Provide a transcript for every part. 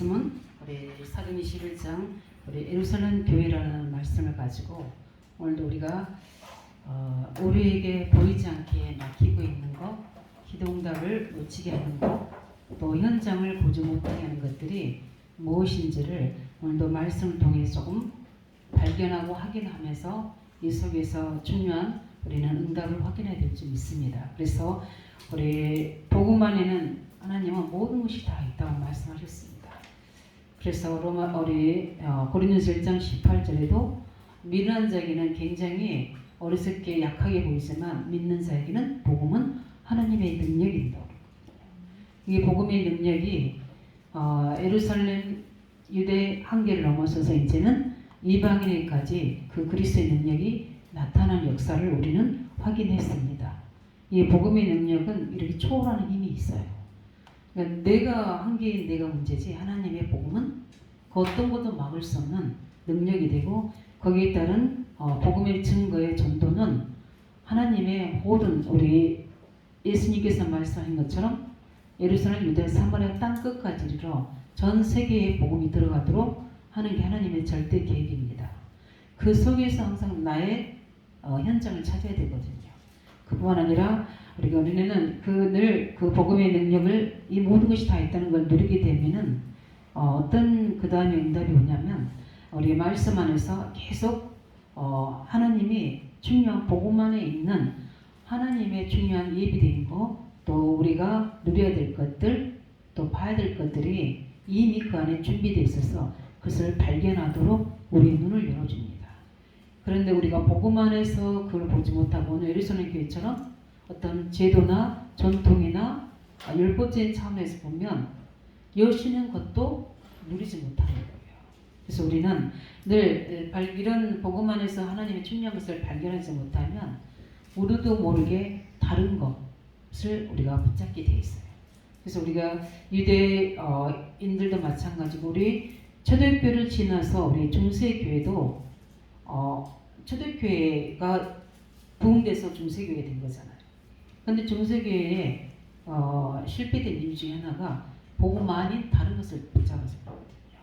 말씀은 우리 사도행 21장 우리 예루살렘 교회라는 말씀을 가지고 오늘도 우리가 우리에게 보이지 않게 막히고 있는 것, 기도응답을 놓치게 하는 것, 또 현장을 보지 못하게 하는 것들이 무엇인지를 오늘도 말씀을 통해 조금 발견하고 확인하면서 이 속에서 중요한 우리는 응답을 확인해야 될 줄 믿습니다. 그래서 우리 복음 안에는 하나님은 모든 것이 다 있다고 말씀하셨습니다. 그래서 우리 고린도서 1장 18절에도 믿는 자에게는 굉장히 어리석게 약하게 보이지만 믿는 자에게는 복음은 하나님의 능력입니다. 이 복음의 능력이 예루살렘 유대 한계를 넘어서서 이제는 이방인에게까지 그 그리스도의 능력이 나타난 역사를 우리는 확인했습니다. 이 복음의 능력은 이렇게 초월하는 힘이 있어요. 그러니까 내가 한계인 내가 문제지 하나님의 복음은 그 어떤 것도 막을 수 없는 능력이 되고 거기에 따른 복음의 증거의 전도는 하나님의 모든 우리 예수님께서 말씀하신 것처럼 예루살렘 유대 사마리아 땅 끝까지 이르러 전 세계에 복음이 들어가도록 하는 게 하나님의 절대 계획입니다. 그 속에서 항상 나의 현장을 찾아야 되거든요. 그뿐만 아니라 우리는 늘 그 복음의 능력을 이 모든 것이 다 있다는 걸 누리게 되면은 어떤 그 다음에 응답이 오냐면 우리 말씀 안에서 계속 하나님이 중요한 복음 안에 있는 하나님의 중요한 예비된 거, 또 우리가 누려야 될 것들, 또 봐야 될 것들이 이미 그 안에 준비되어 있어서 그것을 발견하도록 우리의 눈을 열어줍니다. 그런데 우리가 복음 안에서 그걸 보지 못하고 오늘 예루살렘 교회처럼 어떤 제도나 전통이나 10번째 차원에서 보면 여시는 것도 누리지 못하는 거예요. 그래서 우리는 늘 이런 복음 안에서 하나님의 중요한 것을 발견하지 못하면 우리도 모르게 다른 것을 우리가 붙잡게 돼 있어요. 그래서 우리가 유대인들도 마찬가지고 우리 초대교회를 지나서 우리 중세교회도 초대교회가 부흥돼서 중세교회가 된 거잖아요. 그런데 중세교회에 실패된 이유 중에 하나가 복음 아닌 다른 것을 붙잡아서 거거든요.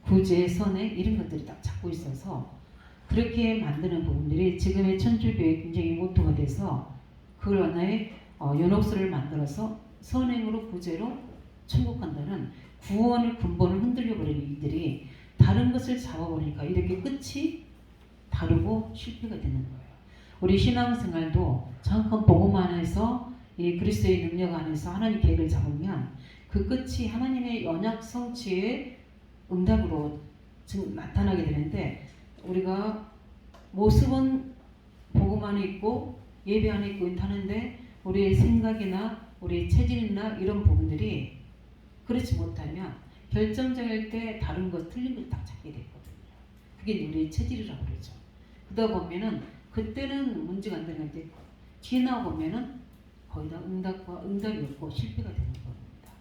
구제, 선행 이런 것들이 딱 잡고 있어서 그렇게 만드는 부분들이 지금의 천주교회에 굉장히 모토가 돼서 그걸 하나의 연옥서를 만들어서 선행으로 구제로 천국 간다는 구원의 근본을 흔들려 버리는 이들이 다른 것을 잡아버리니까 이렇게 끝이 다르고 실패가 되는 거예요. 우리 신앙생활도 정확한 복음 안에서 이 그리스도의 능력 안에서 하나님 계획을 잡으면 그 끝이 하나님의 언약 성취의 응답으로 지금 나타나게 되는데 우리가 모습은 복음 안에 있고 예배 안에 있고 하는데 우리의 생각이나 우리의 체질이나 이런 부분들이 그렇지 못하면 결정적일 때 다른 것 틀린 걸 딱 찾게 되거든요. 그게 우리의 체질이라고 그러죠. 그러다 보면은 그때는 문제가 안 되는데 지나 보면은 거의 다 응답이 없고 실패가 되는 겁니다.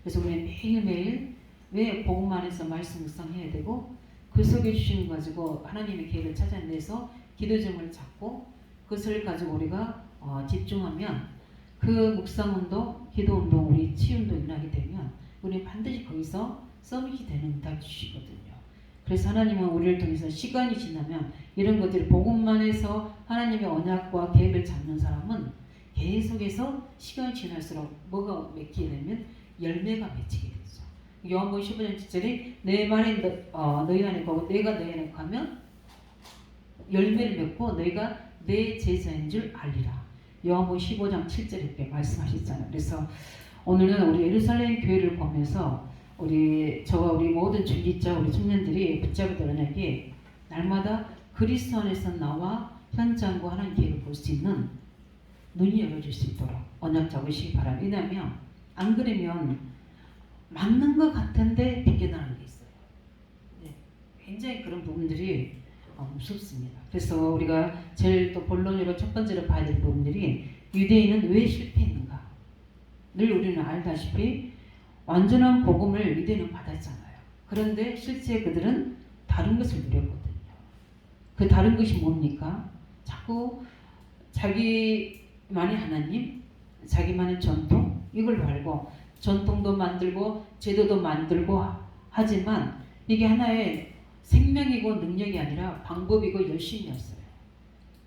그래서 우리는 매일매일 왜 복음 안에서 말씀 묵상해야 되고 그 속에 주신 거 가지고 하나님의 계획을 찾아내서 기도 제목을 잡고 그것을 가지고 우리가 집중하면 그 묵상운동, 기도운동, 우리 치유운동 일어나게 되면 우리는 반드시 거기서 서밋이 되는 응답을 주시거든요. 그래서 하나님은 우리를 통해서 시간이 지나면 이런 것들이 복음만에서 하나님의 언약과 계획을 잡는 사람은 계속해서 시간이 지날수록 뭐가 맺게 되면 열매가 맺히게 되죠. 요한복음 15장 7절에 내 말이 너희 안에 거고 내가 너희 안에 가면 열매를 맺고 너희가 내 제자인 줄 알리라. 요한복음 15장 7절에 이렇게 말씀하셨잖아요. 그래서 오늘은 우리 예루살렘 교회를 보면서 저와 우리 모든 중직자 우리 청년들이 붙잡을 드러내기 날마다 그리스도 안에서 나와 현장과 하나님 계획을 볼 수 있는 눈이 열어질 수 있도록 언약 잡으시기 바랍니다. 왜냐하면 안 그러면 맞는 것 같은데 비껴나는 게 있어요. 네, 굉장히 그런 부분들이 무섭습니다. 그래서 우리가 제일 또 본론으로 첫 번째로 봐야 될 부분들이 유대인은 왜 실패했는가. 늘 우리는 알다시피 완전한 복음을 유대인은 받았잖아요. 그런데 실제 그들은 다른 것을 누렸거든요. 그 다른 것이 뭡니까? 자꾸 자기만의 하나님, 자기만의 전통 이걸 알고 전통도 만들고 제도도 만들고 하지만 이게 하나의 생명이고 능력이 아니라 방법이고 열심이었어요.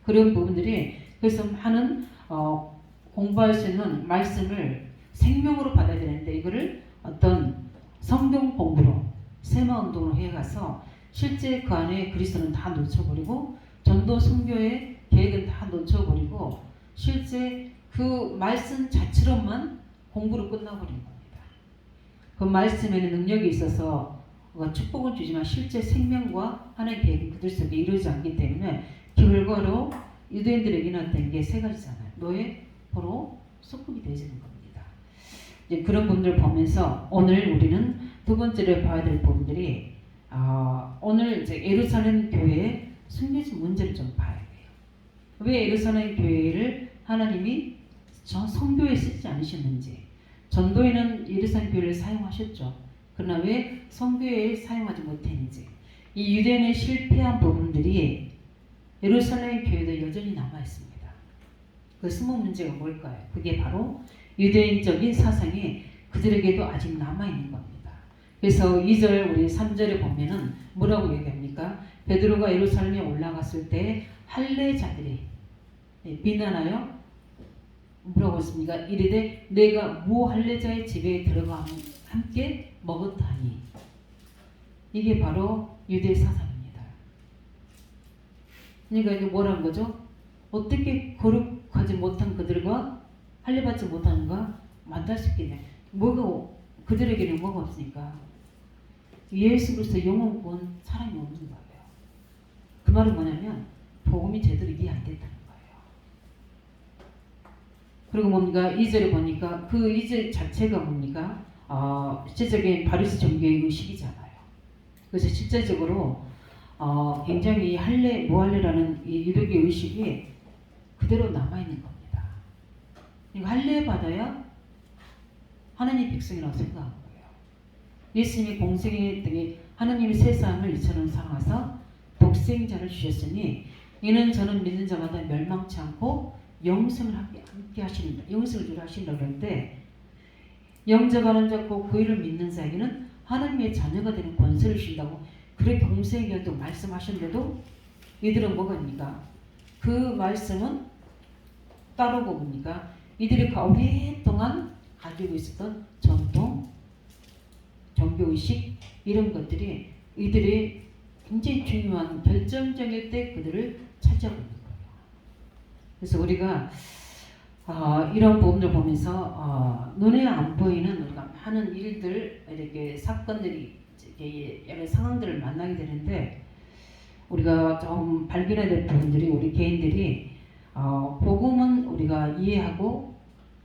그런 부분들이 그래서 하는 공부할 수 있는 말씀을 생명으로 받아야 되는데 이거를 어떤 성경 공부로 세마 운동으로 해가서 실제 그 안에 그리스도는 다 놓쳐버리고 전도 선교의 계획은 다 놓쳐버리고 실제 그 말씀 자체로만 공부로 끝나버린 겁니다. 그 말씀에는 능력이 있어서 축복을 주지만 실제 생명과 하나의 계획이 그들 속에 이루어지지 않기 때문에 결과로 유대인들에게 나타난 게 세 가지잖아요. 노예, 포로, 소금이 되지는 겁니다. 이제 그런 부분들을 보면서 오늘 우리는 두 번째로 봐야 될 부분들이 오늘 이제 예루살렘 교회의 숨겨진 문제를 좀 봐야 돼요. 왜 예루살렘 교회를 하나님이 성교에 쓰지 않으셨는지, 전도에는 예루살렘 교회를 사용하셨죠. 그러나 왜 성교에 사용하지 못했는지, 이 유대인의 실패한 부분들이 예루살렘 교회도 여전히 남아 있습니다. 그 숨은 문제가 뭘까요? 그게 바로 유대인적인 사상이 그들에게도 아직 남아 있는 겁니다. 그래서 2절 우리 3절에 보면은 뭐라고 얘기합니까? 베드로가 예루살렘에 올라갔을 때 할례자들이 비난하여 뭐라고 했습니까? 이르되 내가 무할례자의 집에 들어가 함께 먹었다니. 이게 바로 유대 사상입니다. 그러니까 이게 뭐라는 거죠? 어떻게 거룩하지 못한 그들과 할례받지 못하는가 만날 수 있겠냐? 뭐가 그들에게는 뭐가 없으니까 예수 그리스도 영원권 사랑이 없는 거예요. 그 말은 뭐냐면 복음이 제대로 이해 안 됐다는 거예요. 그리고 뭡니까? 2절에 보니까 그 2절 자체가 뭡니까? 실제적인 바리새 종교의 의식이잖아요. 그래서 실제적으로 굉장히 무할례라는 이 유대교의 의식이 그대로 남아있는 겁니다. 그러니까 할례 받아야 하나님 백성이라고 생각한 거예요. 예수님이 공생에 등에 하나님이 세상을 이처럼 사랑하사 독생자를 주셨으니 이는 저는 믿는 자마다 멸망치 않고 영생을 함께 하시는 영생을 주라 하신다고 그러는데 영접하는 자고 그 이를 믿는 자에게는 하나님의 자녀가 되는 권세를 주신다고 그렇게 공생에도 말씀하셨는데도 이들은 뭐가 입니까? 그 말씀은 따르고 뭡니까? 이들이 오랫동안 가지고 있었던 전통, 종교의식 이런 것들이 이들이 굉장히 중요한 결정적일 때 그들을 차지하고 있는 거예요. 그래서 우리가 이런 부분을 보면서 눈에 안 보이는 우리가 많은 일들, 이렇게 사건들이 여러 상황들을 만나게 되는데 우리가 좀 발견해야 될 부분들이 우리 개인들이 복음은 우리가 이해하고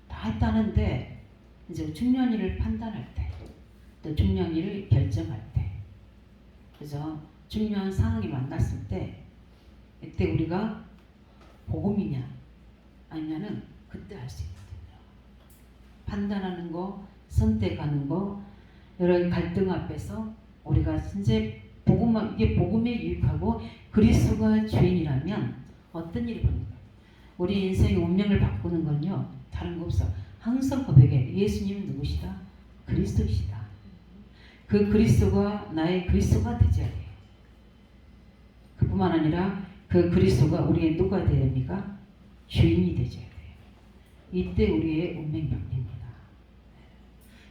다 했다는데 이제 중요한 일을 판단할 때, 또 중요한 일을 결정할 때, 그래서 중요한 상황이 만났을 때 이때 우리가 복음이냐 아니면은 그때 할 수 있거든요. 판단하는 거, 선택하는 거, 여러 갈등 앞에서 우리가 이제 이게 복음에 유익하고 그리스도가 주인이라면 어떤 일이 벌어질까요? 우리 인생의 운명을 바꾸는 건요 다른 거 없어. 항상 고백해. 예수님은 누구시다? 그리스도시다. 그 그리스도가 나의 그리스도가 되어야 돼요. 그뿐만 아니라 그 그리스도가 우리의 누가 되어야 됩니까? 주인이 되어야 돼요. 이때 우리의 운명이 바뀝니다.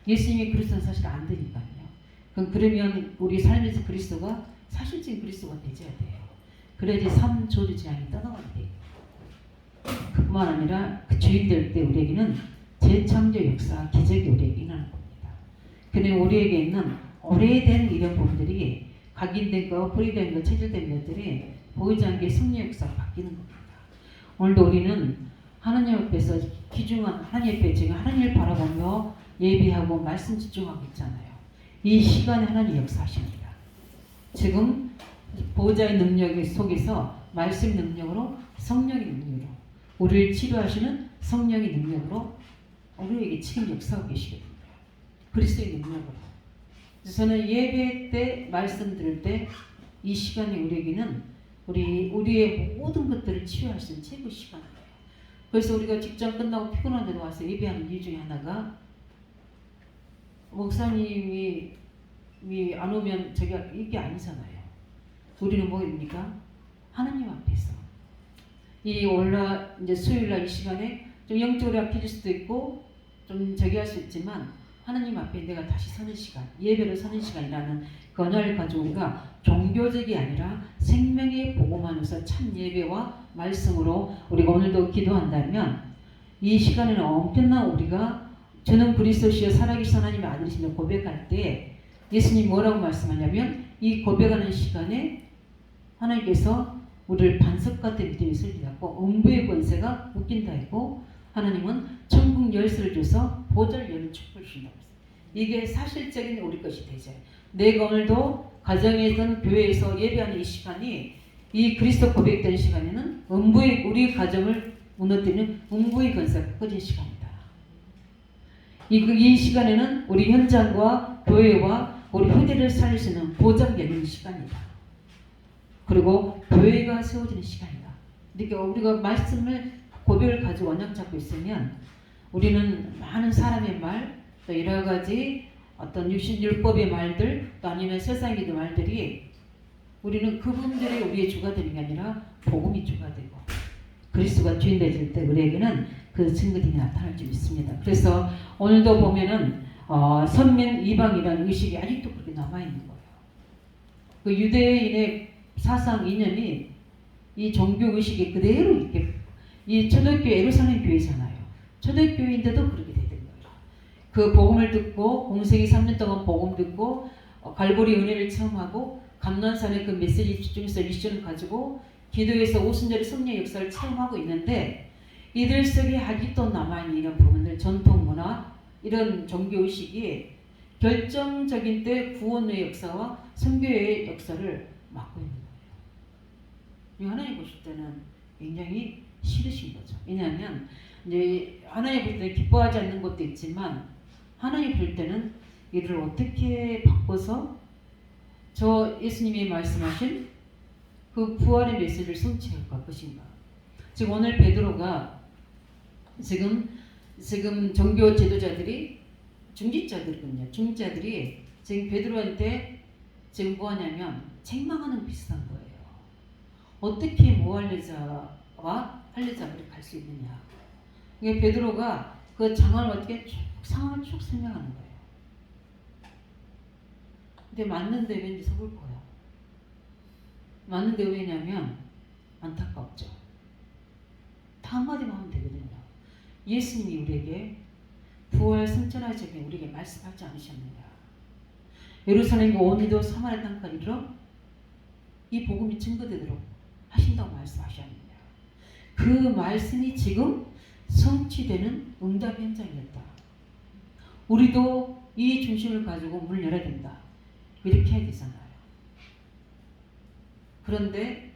예수님이 그리스도는 사실 안 되니까요. 그러면 우리 삶에서 그리스도가 사실적인 그리스도가 되어야 돼요. 그래야지 삶 조리 제한이 떠나가야 돼요. 그뿐만 아니라 그 주인 될 때 우리에게는 재창조 역사, 기적이 우리에게 일어나는 겁니다. 근데 우리에게 있는 오래된 이런 부분들이 각인된 거, 뿌리된 거, 체질된 것들이 보이지 않게 승리 역사로 바뀌는 겁니다. 오늘도 우리는 하나님 앞에서 귀중한 하나님 앞에 지금 하나님을 바라보며 예비하고 말씀 집중하고 있잖아요. 이 시간에 하나님 역사하십니다. 지금 보호자의 능력 속에서 말씀 능력으로 성령의 능력으로 우리를 치료하시는 성령의 능력으로 우리에게 지금 역사하고 계시거든요. 그리스도의 능력으로. 그래서 저는 예배 때 말씀 들을 때 이 시간이 우리에게는 우리의 모든 것들을 치유할 수 있는 최고 시간이에요. 그래서 우리가 직장 끝나고 피곤한데도 와서 예배하는 이유 중에 하나가 목사님이 안 오면 저기 이게 아니잖아요. 우리는 뭐입니까? 하나님 앞에서 이 이제 수요일날 이 시간에 좀 영적으로 약해질 수도 있고 좀 저기 할 수 있지만 하나님 앞에 내가 다시 서는 시간, 예배로 서는 시간이라는 그 언약을 가지고 우리가 종교적이 아니라 생명의 복음 안에서 참 예배와 말씀으로 우리가 오늘도 기도한다면 이 시간에는 엄청난 우리가 저는 그리스도시여 살아계신 하나님의 아들이시며 고백할 때 예수님 뭐라고 말씀하냐면 이 고백하는 시간에 하나님께서 우리를 반석 같은 믿음이 설계하고 음부의 권세가 웃긴다 했고 하나님은 천국 열쇠를 줘서 보좌를 여는 축복을 주신다고 했어요. 이게 사실적인 우리 것이 되죠. 내가 오늘도 가정에선 교회에서 예배하는 이 시간이 이 그리스도 고백되는 시간에는 음부의 우리 가정을 무너뜨리는 음부의 권세가 꺼진 시간이다. 이 시간에는 우리 현장과 교회와 우리 후대를 살릴 수 있는 보장 되는 시간이다. 그리고 교회가 세워지는 시간이다. 그러니까 우리가 말씀을 고백을 가지고 원약 잡고 있으면 우리는 많은 사람의 말, 또 여러 가지 어떤 율법의 말들, 또 아니면 세상의 말들이 우리는 그분들이 우리의 주가 되는 게 아니라 복음이 주가 되고 그리스도가 주인 되실 때 우리에게는 그 증거들이 나타날 줄 믿습니다. 그래서 오늘도 보면은 선민 이방이라는 의식이 아직도 그렇게 남아있는 거예요. 그 유대인의 사상 이념이 이 종교 의식이 그대로 이렇게 이 초대교회 예루살렘 교회잖아요. 초대교회인데도 그렇게 되는 거예요. 그 복음을 듣고 공생이 3년 동안 복음 듣고 갈보리 은혜를 체험하고 감난산의 그 메시지 집중해서 미션을 가지고 기도에서 오순절의 성령 역사를 체험하고 있는데 이들 속에 아직도 남아있는 이런 부분들 전통 문화 이런 종교 의식이 결정적인 때 구원의 역사와 선교의 역사를 막고 있는 거예요. 하나님 보실 때는 굉장히 싫으신 거죠. 왜냐하면 이제 하나님 볼 때 기뻐하지 않는 것도 있지만 하나님 볼 때는 이를 어떻게 바꿔서 저 예수님이 말씀하신 그 부활의 메시지를 성취할 것인가. 지금 오늘 베드로가 지금 종교 지도자들이 중직자들이거든요. 중직자들이 지금 베드로한테 지금 뭐하냐면 책망하는 비슷한 거예요. 어떻게 모할례자와 할례자가 갈 수 있느냐. 그러니까 베드로가 그 장을 어떻게 상황을 쭉 설명하는 거예요. 근데 맞는데 왠지 속을 거야. 맞는데 왜냐면 안타깝죠. 다 한마디만 하면 되거든요. 예수님이 우리에게 부활 승천하기 전에 우리에게 말씀하지 않으셨느냐. 예루살렘과 오늘도 사마리아 땅까지 이르러 이 복음이 증거되도록 하신다고 말씀하셨느냐. 그 말씀이 지금 성취되는 응답 현장이었다. 우리도 이 중심을 가지고 문을 열어야 된다. 이렇게 해야 되잖아요. 그런데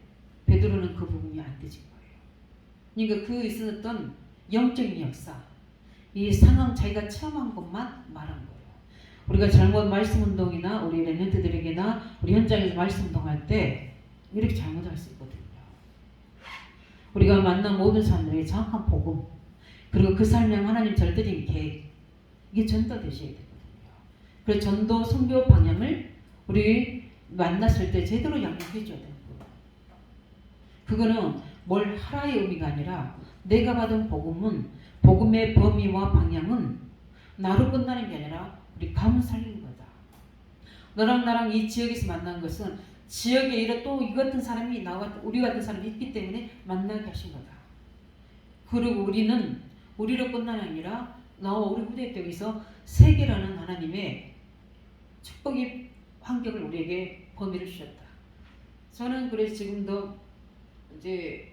베드로는 그 부분이 안 되진 거예요. 그러니까 그 있었던 영적인 역사, 이 상황 자기가 체험한 것만 말한 거예요. 우리가 잘못 말씀 운동이나 우리 랩런트들에게나 우리 현장에서 말씀 운동할 때 이렇게 잘못할 수 있거든요. 우리가 만난 모든 사람들에게 정확한 복음, 그리고 그 삶에 하나님 절대적인 계획, 이게 전도되셔야 되거든요. 그래서 전도 선교 방향을 우리 만났을 때 제대로 양육해 줘야 되는 거예요. 그거는 뭘 하라의 의미가 아니라 내가 받은 복음은 복음의 범위와 방향은 나로 끝나는 게 아니라 우리 가문 살리는 거다. 너랑 나랑 이 지역에서 만난 것은 지역에 이런 또 이 같은 사람이 우리 같은 사람이 있기 때문에 만나게 하신 거다. 그리고 우리는 우리로 끝나는 게 아니라 나와 우리 후대 쪽에서 세계라는 하나님의 축복의 환경을 우리에게 범위를 주셨다. 저는 그래서 지금도 이제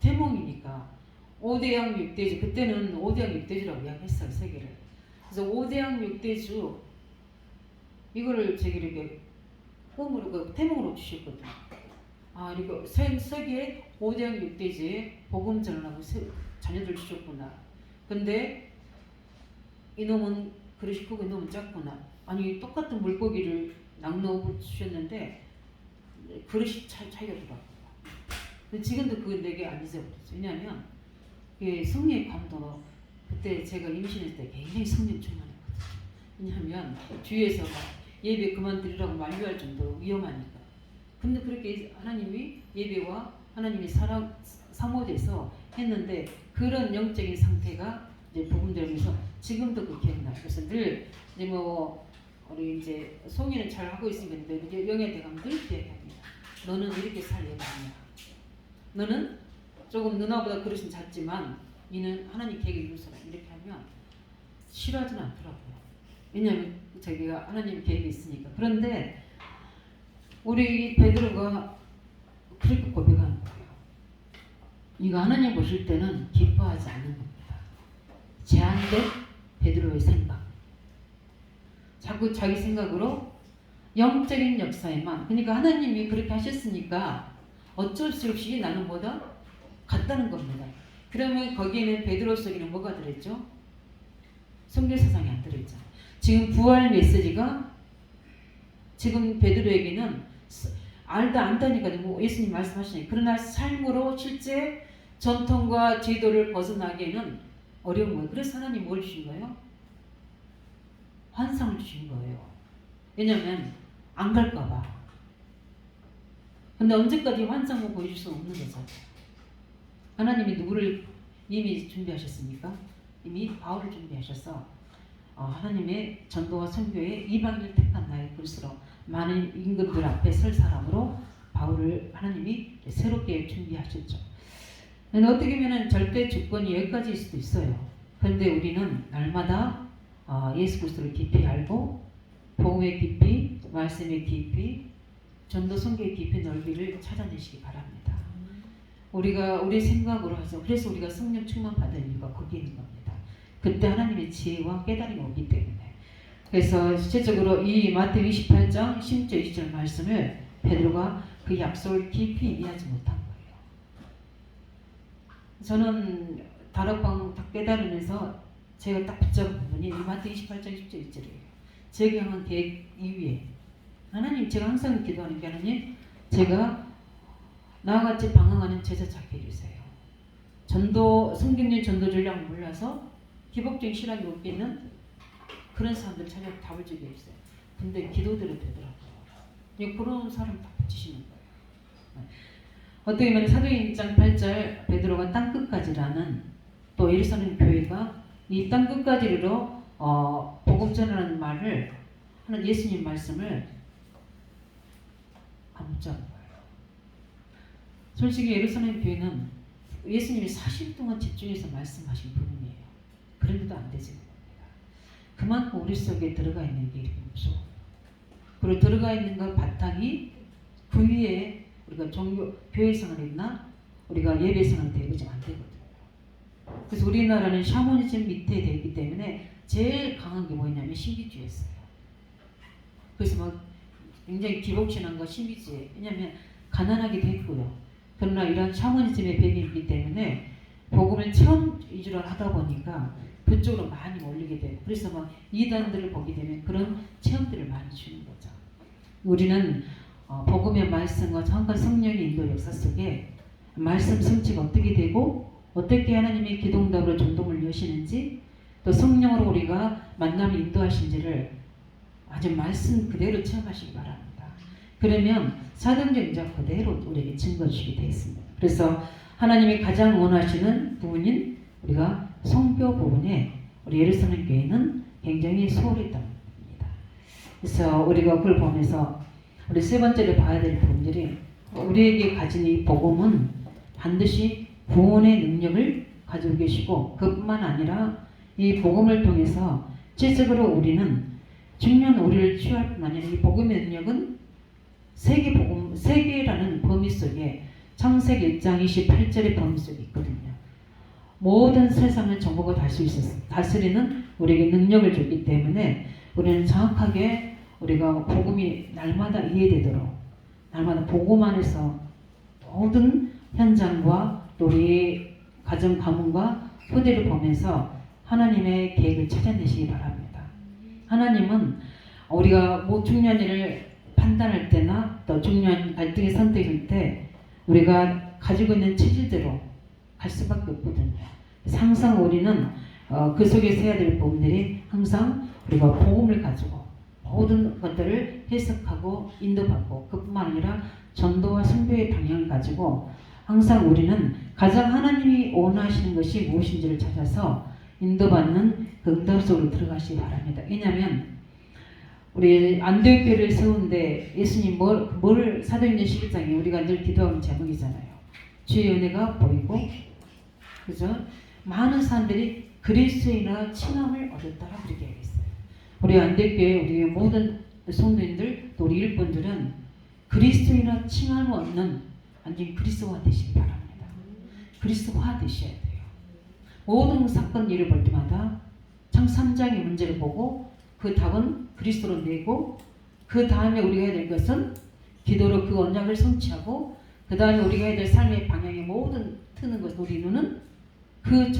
태몽이니까 5대양 6대주, 그때는 5대양 6대주라고 이야기했어요, 세계를. 그래서 5대양 6대주 이거를 제게 꿈으로 그 태몽으로 주셨거든요. 아, 이거 세계에 5대양 6대주에 복음 전하고 자녀들 주셨구나. 근데 이놈은 그릇이 크고 이놈은 작구나. 아니 똑같은 물고기를 낭넣어 주셨는데 그릇이 차이가 더라고요. 지금도 그건 내게 안 잊어버렸어요. 왜냐하면 성령의 감도 그때 제가 임신했을 때 굉장히 성령 충만했거든요. 왜냐하면 주위에서 예배 그만드리라고 만류할 정도로 위험하니까. 근데 그렇게 하나님이 예배와 하나님이 사모돼서 했는데 그런 영적인 상태가 이제 부분들에서 지금도 그 기억나요. 그래서 늘 이제 뭐 우리 이제 송이는 잘 하고 있으니까 이제 영의 대감 늘 기억합니다. 너는 이렇게 살 예가 아니야. 너는 조금 누나보다 그릇은 작지만 이는 하나님 계획을 이룰 사람 이렇게 하면 싫어하지는 않더라고요. 왜냐하면 자기가 하나님 계획이 있으니까. 그런데 우리 베드로가 그렇게 고백하는 거예요. 이거 하나님 보실 때는 기뻐하지 않는 겁니다. 제한된 베드로의 생각. 자꾸 자기 생각으로 영적인 역사에만. 그러니까 하나님이 그렇게 하셨으니까 어쩔 수 없이 나는 뭐다? 같다는 겁니다. 그러면 거기에는 베드로 속에는 뭐가 들어있죠? 성경 사상이 안 들어있죠. 지금 부활 메시지가 지금 베드로에게는 알다 안다니까 뭐 예수님 말씀하시니 그러나 삶으로 실제 전통과 제도를 벗어나기에는 어려운 거예요. 그래서 하나님 뭘 주신 거예요? 환상을 주신 거예요. 왜냐면 안 갈까 봐. 근데 언제까지 환상을 보여줄 수 없는 거죠. 하나님이 누구를 이미 준비하셨습니까? 이미 바울을 준비하셔서 하나님의 전도와 선교에 이방인을 택한 나의 글수록 많은 임금들 앞에 설 사람으로 바울을 하나님이 새롭게 준비하셨죠. 어떻게 보면 절대 주권이 여기까지일 수도 있어요. 그런데 우리는 날마다 예수 그리스도를 깊이 알고 복음의 깊이, 말씀의 깊이, 전도 선교의 깊이 넓이를 찾아내시기 바랍니다. 우리가 우리 생각으로 하죠. 그래서 우리가 성령 충만 받은 이유가 거기에 있는 겁니다. 그때 하나님의 지혜와 깨달음이 오기 때문에. 그래서 실제적으로 이 마태복음 28장 10절 20절 말씀을 베드로가 그 약속을 깊이 이해하지 못한 거예요. 저는 다락방 딱 깨달으면서 제가 딱 붙잡은 부분이 이 마태복음 28장 10절 20절이에요. 제게 향한 계획 이후에 하나님, 제가 항상 기도하는 게 하나님, 제가 나와 같이 방황하는 제자 찾게 해주세요. 성경적 전도 전략을 몰라서 기복적인 신앙이 없겠는 그런 사람들 찾아 답을 주게 해주세요. 근데 기도대로 되더라고요. 그런 사람 다 붙이시는 거예요. 어떻게 보면 사도행 1장 8절 베드로가 땅끝까지라는 또 예루살렘 교회가 이 땅끝까지로 복음 전하는 말을 하는 예수님 말씀을 안 붙잡은 거예요. 솔직히 예루살렘 교회는 예수님이 40일 동안 집중해서 말씀하신 부분이에요. 그런데도 안 되지는 겁니다. 그만큼 우리 속에 들어가 있는 게 이렇게 무서워요. 그리고 들어가 있는 것 바탕이 그 위에 우리가 종교 교회생활 했나 우리가 예배생활 되지 안 되거든요. 그래서 우리나라는 샤머니즘 밑에 되기 때문에 제일 강한 게 뭐냐면 신비주의였어요. 그래서 막 굉장히 기복신앙과 신비주의. 왜냐하면 가난하기도 했고요. 그러나 이런 샤머니즘의 뱀이 있기 때문에 복음을 체험 위주로 하다 보니까 그쪽으로 많이 몰리게 돼요. 그래서 막 이단들을 보게 되면 그런 체험들을 많이 주는 거죠. 우리는 복음의 말씀과 정확한 성령의 인도 역사 속에 말씀 성취가 어떻게 되고 어떻게 하나님의 기도응답으로 전동을 여시는지 또 성령으로 우리가 만남을 인도하신지를 아주 말씀 그대로 체험하시기 바랍니다. 그러면 사도행전 인자 그대로 우리에게 증거 주시게 되어 있습니다. 그래서 하나님이 가장 원하시는 부분인 우리가 성교 부분에 우리 예루살렘 교회는 굉장히 소홀했던 겁니다. 그래서 우리가 그걸 보면서 우리 세 번째로 봐야 될 부분들이 우리에게 가진 이 복음은 반드시 구원의 능력을 가지고 계시고 그뿐만 아니라 이 복음을 통해서 실질적으로 우리는 중요한 우리를 치유할 뿐만 아니라 이 복음의 능력은 세계라는 범위 속에 창세기 1장 28절의 범위 속에 있거든요. 모든 세상을 정복을 다스리는 우리에게 능력을 줬기 때문에 우리는 정확하게 우리가 복음이 날마다 이해되도록 날마다 복음 안에서 모든 현장과 또 우리의 가정 가문과 후대를 보면서 하나님의 계획을 찾아내시기 바랍니다. 하나님은 우리가 뭐 중요한 일을 판단할 때나 또 중요한 갈등의 선택일 때 우리가 가지고 있는 체질대로 갈 수밖에 없거든요. 항상 우리는 그 속에서 해야 될 부분들이 항상 우리가 복음을 가지고 모든 것들을 해석하고 인도받고 그뿐만 아니라 전도와 선교의 방향을 가지고 항상 우리는 가장 하나님이 원하시는 것이 무엇인지를 찾아서 인도받는 그 응답 속으로 들어가시기 바랍니다. 왜냐하면 우리 안디옥교회를 세우는데 예수님 뭘 사도행전 11장에 우리가 늘 기도하는 제목이잖아요. 주의 은혜가 보이고 그죠? 많은 사람들이 그리스도인의 칭함을 얻었다라 그렇게 얘기했어요. 우리 안디옥교회 우리 모든 성도님들 또 우리 일꾼들은 그리스도인의 칭함을 얻는 완전히 그리스도화 되시기 바랍니다. 그리스도화 되셔야 돼요. 모든 사건 일을 볼 때마다 창 3장의 문제를 보고 그 답은 그리스도로 내고 그 다음에 우리가 해야 될 것은 기도로 그 언약을 성취하고 그 다음에 우리가 해야 될 삶의 방향의 모든 트는 것 우리 눈은 그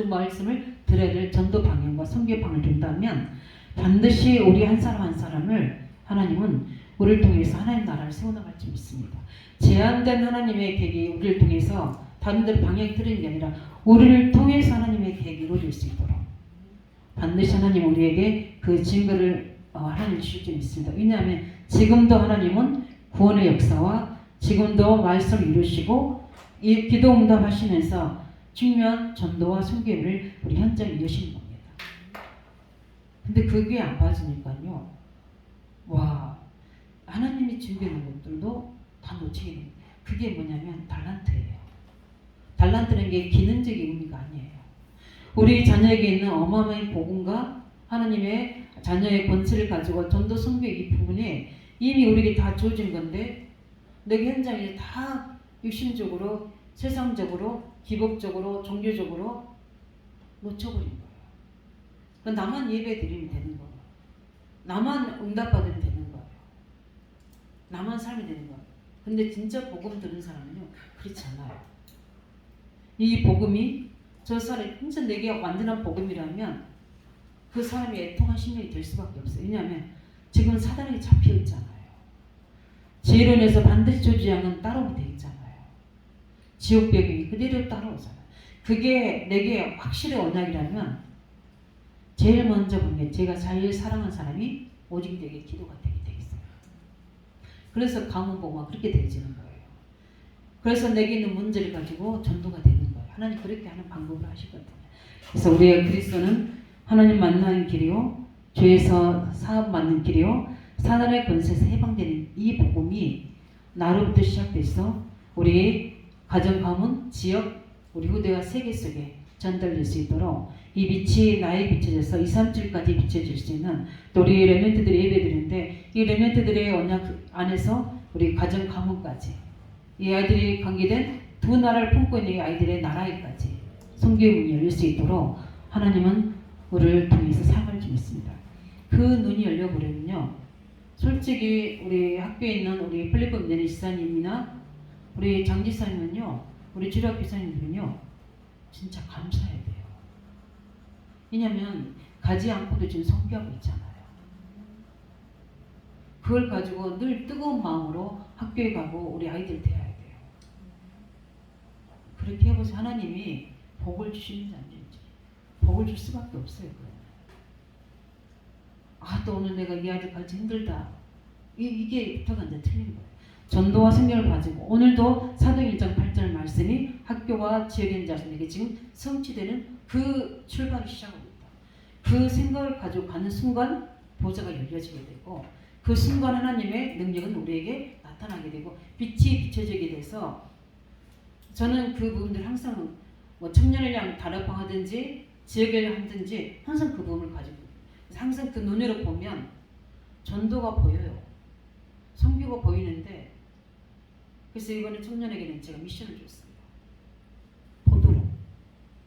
말씀을 들어야 될 전도 방향과 선교 방향을 둔다면 반드시 우리 한 사람 한 사람을 하나님은 우리를 통해서 하나님 나라를 세워나갈 줄 믿습니다. 제한된 하나님의 계획이 우리를 통해서 다른 데로 방향이 틀리는 게 아니라 우리를 통해서 하나님의 계획이 이루어질 수 있도록 반드시 하나님 우리에게 그 증거를 하나님 주실 줄 믿습니다. 왜냐하면 지금도 하나님은 구원의 역사와 지금도 말씀을 이루시고 이 기도 응답하시면서 중요한 전도와 선교를 우리 현장에 이루시는 겁니다. 근데 그게 안 봐주니까요. 와, 하나님이 준비하는 것들도 다 놓치게 됩니다. 그게 뭐냐면 달란트예요. 달란트는 게 기능적인 의미가 아니에요. 우리 자녀에게 있는 어마어마한 복음과 하나님의 자녀의 권세를 가지고 전도 선교의 이 부분이 이미 우리에게 다 주어진 건데 내 현장에 다 육신적으로 세상적으로 기복적으로 종교적으로 놓쳐버린 거예요. 나만 예배 드리면 되는 거예요. 나만 응답받으면 되는 거예요. 나만 살면 되는 거예요. 근데 진짜 복음 들은 사람은요 그렇지 않아요. 이 복음이 저 사람이 진짜 내게 완전한 복음이라면 그 사람이 애통한 심령이 될 수밖에 없어요. 왜냐하면 지금 사단에게 잡혀 있잖아요. 지혜론에서 반드시 저주양은 따로 돼 있잖아요. 지옥벽이 그대로 따라오잖아요. 그게 내게 확실히 언약이라면 제일 먼저 본 게 제가 제일 사랑하는 사람이 오직 내게 기도가 되게 되겠어요. 그래서 가문복음화 그렇게 되어지는 거예요. 그래서 내게 있는 문제를 가지고 전도가 되는 거예요. 하나님 그렇게 하는 방법을 하시거든요. 그래서 우리의 그리스도는 하나님 만나는 길이요 죄에서 사업 받는 길이요 사단의 권세에서 해방되는 이 복음이 나로부터 시작돼서 우리 가정, 가문, 지역, 우리 후대와 세계 속에 전달될 수 있도록 이 빛이 나의 비춰져서 2, 3주일까지 비춰질 수 있는 또 우리 레멘트들이 예배드리는데 이 레멘트들의 언약 안에서 우리 가정, 가문까지 이 아이들이 관계된 두 나라를 품고 있는 이 아이들의 나라에까지 선교의 문이 열릴 수 있도록 하나님은 우리를 통해서 사용할 줄 믿습니다. 그 눈이 열려버리면요 솔직히 우리 학교에 있는 우리 필리핀 민혜리 지사님이나 우리 장 지사님은요 우리 주력 교사님들은요 진짜 감사해야 돼요. 왜냐하면 가지 않고도 지금 선교하고 있잖아요. 그걸 가지고 늘 뜨거운 마음으로 학교에 가고 우리 아이들 대해야 돼요. 그렇게 해보세요. 하나님이 복을 주시는지 안 주는지. 복을 줄 수밖에 없어요. 아, 또 오늘 내가 이 아이들 가르치 힘들다. 이게 부터가 이제 틀린 거예요. 전도와 생명을 가지고 오늘도 사도행 1장 8절 말씀이 학교와 지역의 자신에게 지금 성취되는 그 출발을 시작하고 있다. 그 생각을 가지고 가는 순간 보좌가 열려지게 되고 그 순간 하나님의 능력은 우리에게 나타나게 되고 빛이 비춰지게 돼서 저는 그 부분들 항상 뭐 청년을 향 다락방 하든지 지역을 하든지 항상 그 부분을 가지고 항상 그 눈으로 보면 전도가 보여요. 선교가 보이는데 그래서 이번에 청년에게는 제가 미션을 줬습니다. 보도록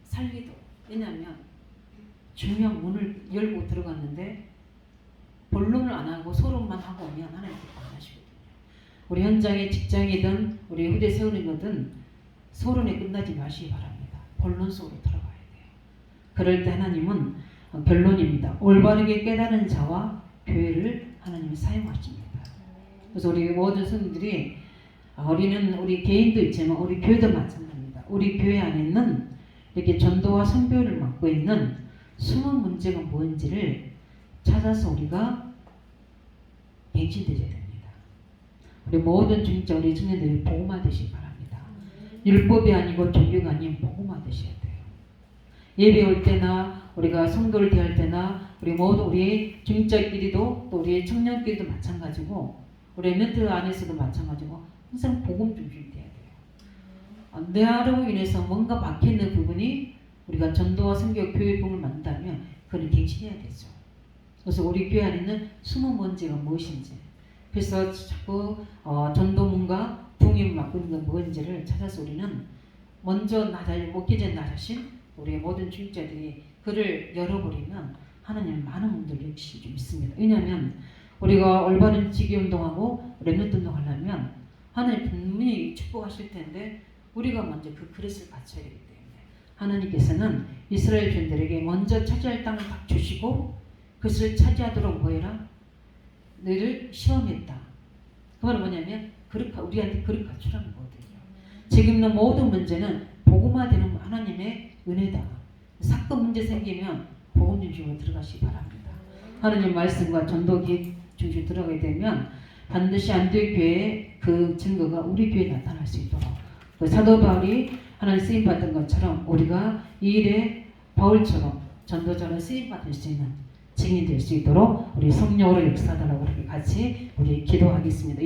살리도록. 왜냐하면 중요한 문을 열고 들어갔는데 본론을 안 하고 소론만 하고 오면 하나님께서 안 하시거든요. 우리 현장에 직장이든 우리 후대 세우는 거든 소론에 끝나지 마시기 바랍니다. 본론 속으로 들어가야 돼요. 그럴 때 하나님은 결론입니다. 올바르게 깨달은 자와 교회를 하나님이 사용하십니다. 그래서 우리 모든 성도들이 우리는 우리 개인도 있지만 우리 교회도 마찬가지입니다. 우리 교회 안에는 이렇게 전도와 선교를 맡고 있는 숨은 문제가 뭔지를 찾아서 우리가 갱신되셔야 됩니다. 우리 모든 중직자 우리 청년들이 복음화 되시기 바랍니다. 율법이 아니고 종교가 아닌 복음화 되셔야 돼요. 예배 올 때나 우리가 성도를 대할 때나 우리 모든 우리 중직자끼리도 또 우리 청년끼리도 마찬가지고 우리 멘트 안에서도 마찬가지고 항상 복음 중심이 돼야 돼요. 나로 인해서 뭔가 박혀있는 부분이 우리가 전도와 성교 교회 부분을 만든다면 그건 갱신해야 되죠. 그래서 우리 교회 안에는 숨은 먼지가 무엇인지 그래서 자꾸 전도문과 붕임을 맡고 있는 건 무엇인지를 찾아서 우리는 먼저 목회자 나 자신 우리의 모든 중직자들이 그를 열어버리면 하나님은 많은 분들 역시 좀 있습니다. 왜냐하면 우리가 올바른 직위운동하고 렘넌트 운동하려면 하나님 분명히 축복하실 텐데 우리가 먼저 그 그릇을 갖춰야 되기 때문에 하나님께서는 이스라엘 종들에게 먼저 차지할 땅을 딱 주시고 그것을 차지하도록 뭐해라? 너희를 시험했다. 그 말은 뭐냐면 우리한테 그릇 갖추라는 거거든요. 지금 있는 모든 문제는 복음화되는 하나님의 은혜다. 사건 문제 생기면 복음 중심으로 들어가시기 바랍니다. 하나님 말씀과 전도기 중심으로 들어가게 되면 반드시 안디옥 교회의 그 증거가 우리 교회에 나타날 수 있도록 그 사도 바울이 하나님 쓰임 받은 것처럼 우리가 이 일에 바울처럼 전도자로 쓰임 받을 수 있는 증인이 될 수 있도록 우리 성령으로 역사하라고 이렇게 같이 우리 기도하겠습니다.